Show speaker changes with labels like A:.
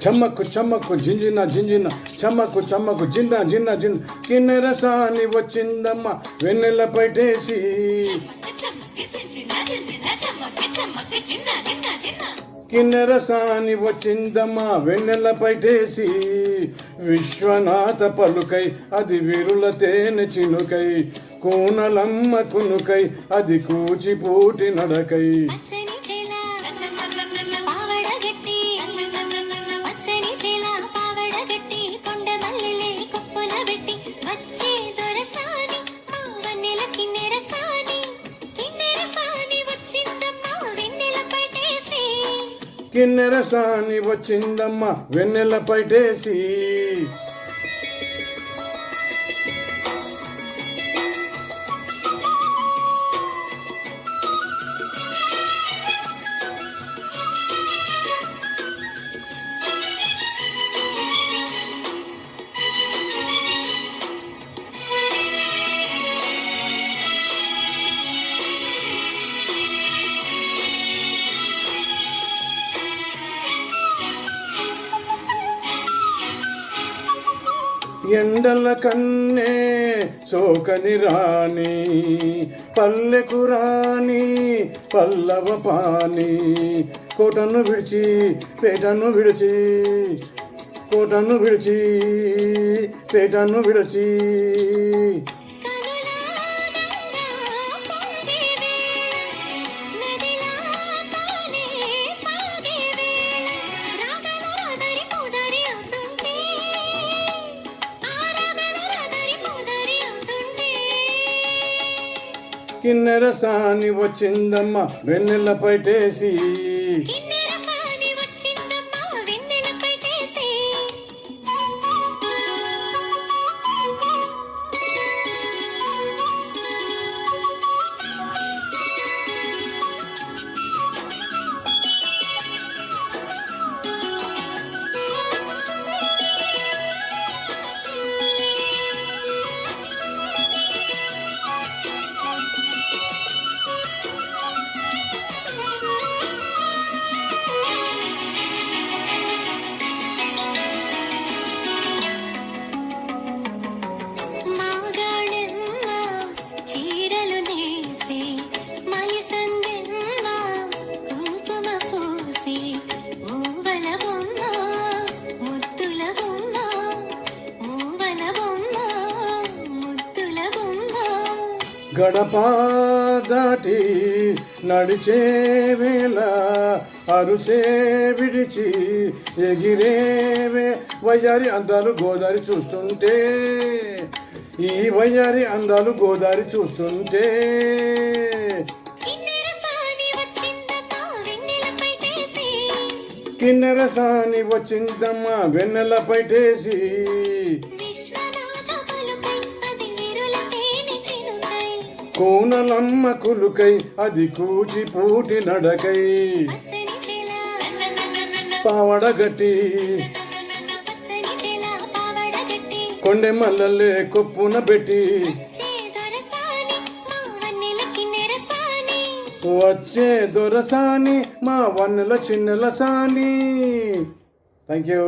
A: చమ్మక్కు చమ్మక్కు జింజిన జింజిన చమ్మక్కు చమ్మక్కు జిన్న జిన్న జిన్న కిన్నెర సాని వచ్చిందమ్మ వెన్నెల పైటేసి కిన్నెర సాని వచ్చిందమ్మ వెన్నెల పైటేసి విశ్వనాథ పలుకై అది విరుల తేనె చినుకై కూనలమ్మ కునుకై అది కూచిపూటి నడకై కిన్నెర సాని వచ్చిందమ్మ వెన్నెల పైటేసి ఎండల కన్నే సోకని రాణి పల్లెకు రాణి పల్లవ పాని కోటను విడిచి పేటను విడిచి కోటను విడిచి పేటను విడిచి కిన్నెర సాని వచ్చిందమ్మ వెన్నెల పైటేసి గడప దాటి నడిచే వేళ అరుసే విడిచి ఎగిరేవే వయ్యారి అందాలు గోదారి చూస్తుంటే ఈ వయ్యారి అందాలు గోదారి చూస్తుంటే కిన్నెర సాని వచ్చిందమ్మ వెన్నెల పైటేసి కోనలమ్మ కులుకై అది కూచిపూటి నడకై పావడగట్టి కొండె మల్లలే కొప్పున పెట్టి వచ్చే దొరసాని మా వన్నెల చిన్నెల సాని. Thank you.